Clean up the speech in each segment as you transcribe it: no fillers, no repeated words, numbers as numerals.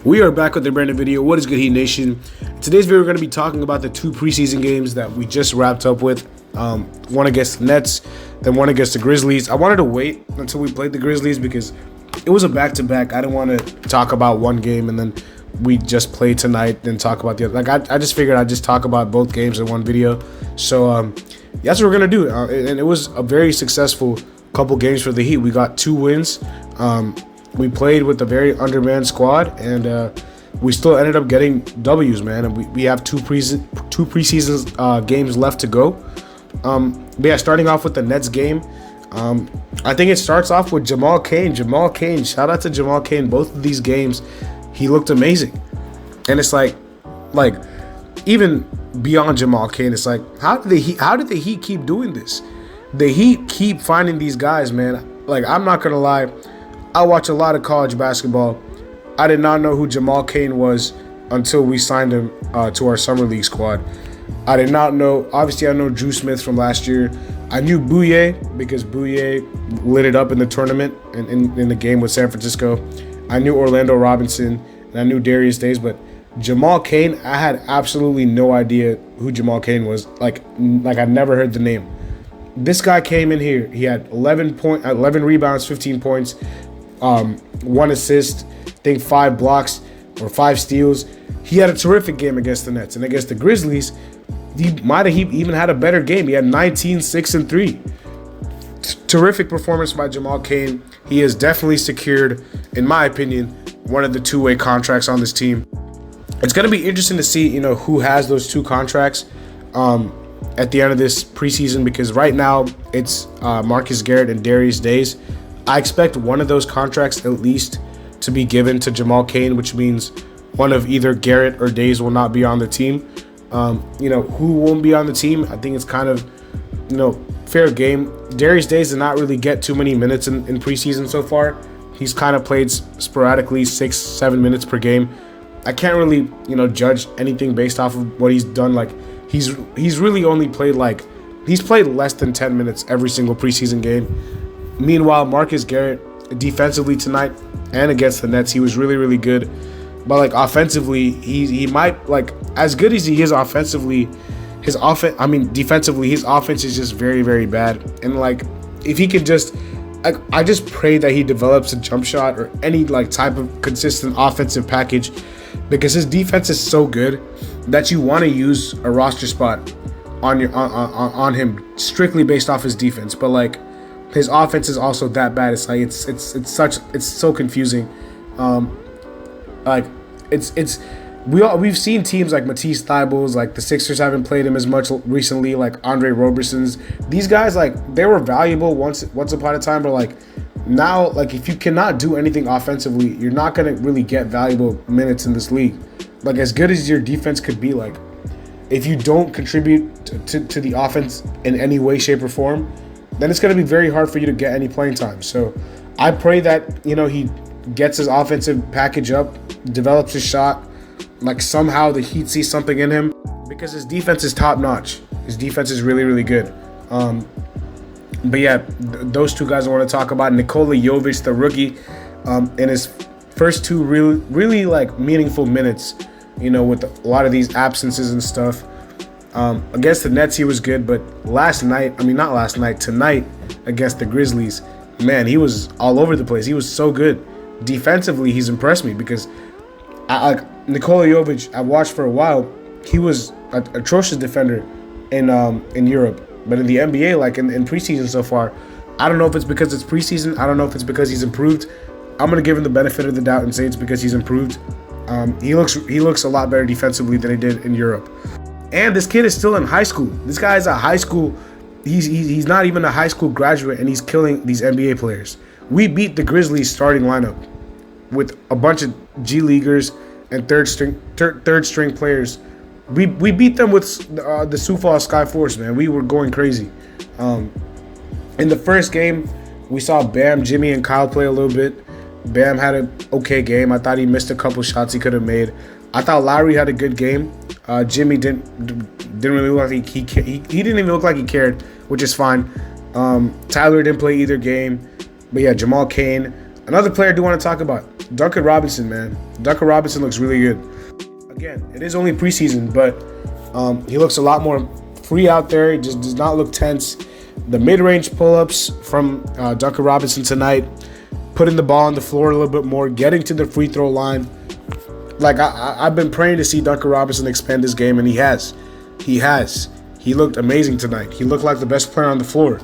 We are back with a brand new video. What is good, Heat Nation? In today's video, we're going to be talking about the two preseason games that we just wrapped up with. One against the Nets, then one against the Grizzlies. I wanted to wait until we played the Grizzlies because it was a back-to-back. I didn't want to talk about one game and then we just play tonight, then talk about the other. Like I just figured I'd just talk about both games in one video. So that's what we're going to do. And it was a very successful couple games for the Heat. We got 2 wins. We played with a very undermanned squad, and we still ended up getting W's, man. And we have two preseason games left to go. But yeah, starting off with the Nets game, I think it starts off with Jamal Kane. Jamal Kane, shout out to Jamal Kane. Both of these games, he looked amazing. And it's like even beyond Jamal Kane, it's like how did the Heat keep doing this? The Heat keep finding these guys, man. Like, I'm not gonna lie, I watch a lot of college basketball. I did not know who Jamal Kane was until we signed him to our summer league squad. I did not know. Obviously, I know Drew Smith from last year. I knew Bouye because Bouye lit it up in the tournament and in the game with San Francisco. I knew Orlando Robinson and I knew Darius Days, but Jamal Kane, I had absolutely no idea who Jamal Kane was. Like I'd never heard the name. This guy came in here. He had 11 rebounds, 15 points, 1 assist, I think 5 blocks or 5 steals. He had a terrific game against the Nets, and against the Grizzlies, he might have even had a better game. He had 19, 6, and 3. Terrific performance by Jamal Kane. He has definitely secured, in my opinion, one of the two-way contracts on this team. It's going to be interesting to see, who has those 2 contracts at the end of this preseason, because right now it's Marcus Garrett and Darius Days. I expect one of those contracts at least to be given to Jamal Kane, which means one of either Garrett or Days will not be on the team. Who won't be on the team? I think it's kind of, fair game. Darius Days did not really get too many minutes in preseason so far. He's kind of played sporadically 6-7 minutes per game. I can't really, judge anything based off of what he's done. Like, he's really only played he's played less than 10 minutes every single preseason game. Meanwhile, Marcus Garrett, defensively tonight and against the Nets, he was really, really good. But offensively, he might, as good as he is offensively, defensively, his offense is just very, very bad. And if he could just, I just pray that he develops a jump shot or any type of consistent offensive package, because his defense is so good that you want to use a roster spot on him strictly based off his defense. But his offense is also that bad. It's so confusing. We've seen teams like Matisse Thybulle's, the Sixers haven't played him as much recently, Andre Roberson's. These guys, they were valuable once upon a time, but now, if you cannot do anything offensively, you're not gonna really get valuable minutes in this league. As good as your defense could be, if you don't contribute to the offense in any way, shape, or form, then it's gonna be very hard for you to get any playing time. So I pray that he gets his offensive package up, develops his shot, somehow the Heat see something in him, because his defense is top notch. His defense is really, really good. But yeah, those 2 guys I want to talk about. Nikola Jovic, the rookie, in his first 2 really meaningful minutes, with a lot of these absences and stuff. Against the Nets, he was good, but tonight against the Grizzlies, man, he was all over the place. He was so good. Defensively, he's impressed me, because Nikola Jovic, I watched for a while. He was an atrocious defender in Europe, but in the NBA, in preseason so far, I don't know if it's because it's preseason. I don't know if it's because he's improved. I'm gonna give him the benefit of the doubt and say it's because he's improved. He looks a lot better defensively than he did in Europe. And this kid is still in high school. This guy is a high school. He's not even a high school graduate, and he's killing these NBA players. We beat the Grizzlies starting lineup with a bunch of G Leaguers and third string players. We beat them with the Sioux Falls Sky Force, man. We were going crazy. In the first game, we saw Bam, Jimmy, and Kyle play a little bit. Bam had an okay game. I thought he missed a couple shots he could have made. I thought Lowry had a good game. Jimmy didn't really look like he didn't even look like he cared, which is fine. Tyler didn't play either game. But yeah, Jamal Kane, Another player I do want to talk about, Duncan Robinson, man. Duncan Robinson looks really good. Again, it is only preseason, but he looks a lot more free out there. He just does not look tense. The mid-range pull-ups from Duncan Robinson tonight, putting the ball on the floor a little bit more, getting to the free throw line. Like, I've been praying to see Duncan Robinson expand his game, and he has. He looked amazing tonight. He looked like the best player on the floor.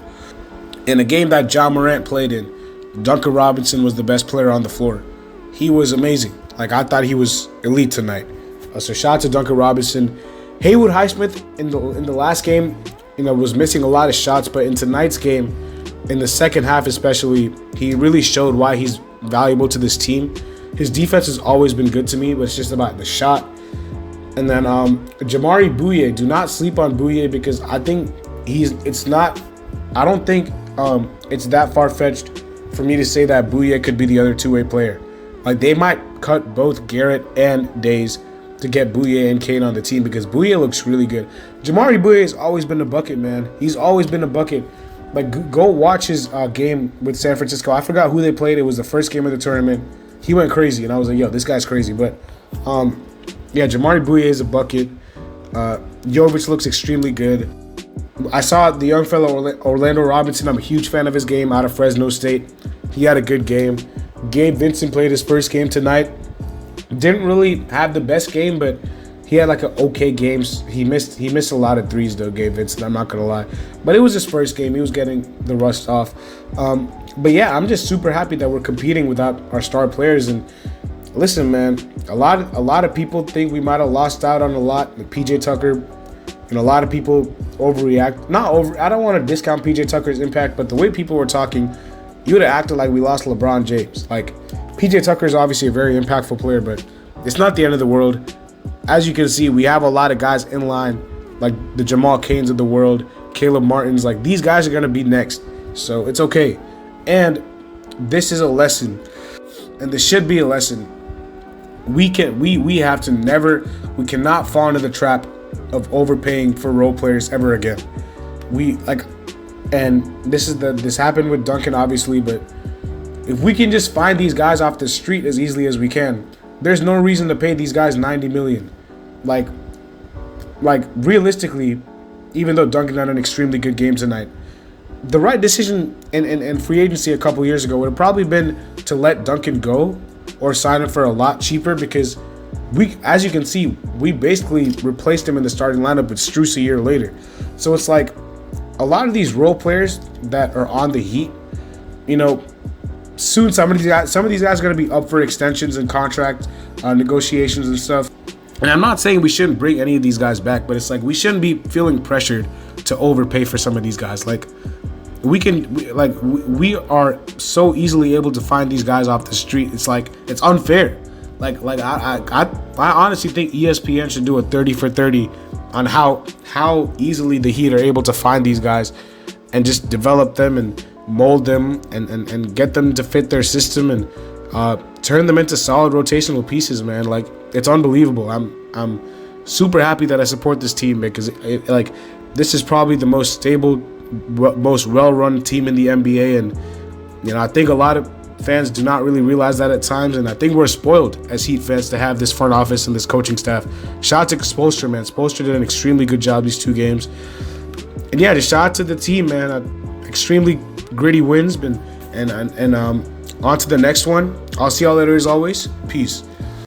In a game that John Morant played in, Duncan Robinson was the best player on the floor. He was amazing. Like, I thought he was elite tonight. So shout out to Duncan Robinson. Haywood Highsmith in the last game, was missing a lot of shots, but in tonight's game, in the second half especially, he really showed why he's valuable to this team. His defense has always been good to me, but it's just about the shot. And then Jamari Bouye, do not sleep on Bouye, because I think I don't think it's that far-fetched for me to say that Bouye could be the other two-way player. Like, they might cut both Garrett and Days to get Bouye and Cain on the team, because Bouye looks really good. Jamari Bouye has always been a bucket, man. He's always been a bucket. Like, go watch his game with San Francisco. I forgot who they played. It was the first game of the tournament. He went crazy, and I was like, yo, this guy's crazy. But, yeah, Jamari Bouye is a bucket. Jovic looks extremely good. I saw the young fellow Orlando Robinson. I'm a huge fan of his game out of Fresno State. He had a good game. Gabe Vincent played his first game tonight. Didn't really have the best game, but he had like an okay game. He missed a lot of threes though, Gabe Vincent. I'm not gonna lie, but it was his first game. He was getting the rust off. But yeah, I'm just super happy that we're competing without our star players. And listen, man, a lot of people think we might have lost out on a lot. Like PJ Tucker, a lot of people overreact. I don't want to discount PJ Tucker's impact, but the way people were talking, you would have acted like we lost LeBron James. Like, PJ Tucker is obviously a very impactful player, but it's not the end of the world. As you can see, we have a lot of guys in line, like the Jamal Kanes of the world, Caleb Martins. Like, these guys are going to be next. So it's okay. And this is a lesson. And this should be a lesson. We cannot fall into the trap of overpaying for role players ever again. And this happened with Duncan, obviously, but if we can just find these guys off the street as easily as we can, there's no reason to pay these guys $90 million. Like realistically, even though Duncan had an extremely good game tonight, the right decision in free agency a couple years ago would have probably been to let Duncan go or sign him for a lot cheaper, because as you can see, we basically replaced him in the starting lineup with Strus a year later. So it's like, a lot of these role players that are on the Heat, soon some of these guys are going to be up for extensions and contract negotiations and stuff. And I'm not saying we shouldn't bring any of these guys back, but it's like, we shouldn't be feeling pressured to overpay for some of these guys. Like, we are so easily able to find these guys off the street. It's like, it's unfair. Like I honestly think ESPN should do a 30 for 30 on how easily the Heat are able to find these guys and just develop them and mold them and get them to fit their system and turn them into solid rotational pieces, man. Like, it's unbelievable. I'm super happy that I support this team, because this is probably the most stable, most well-run team in the NBA, and I think a lot of fans do not really realize that at times, and I think we're spoiled as Heat fans to have this front office and this coaching staff. Shout out to Spoelstra, man. Spoelstra did an extremely good job these 2 games. And yeah, just shout out to the team, man. Extremely gritty wins, and on to the next one. I'll see y'all later as always. Peace.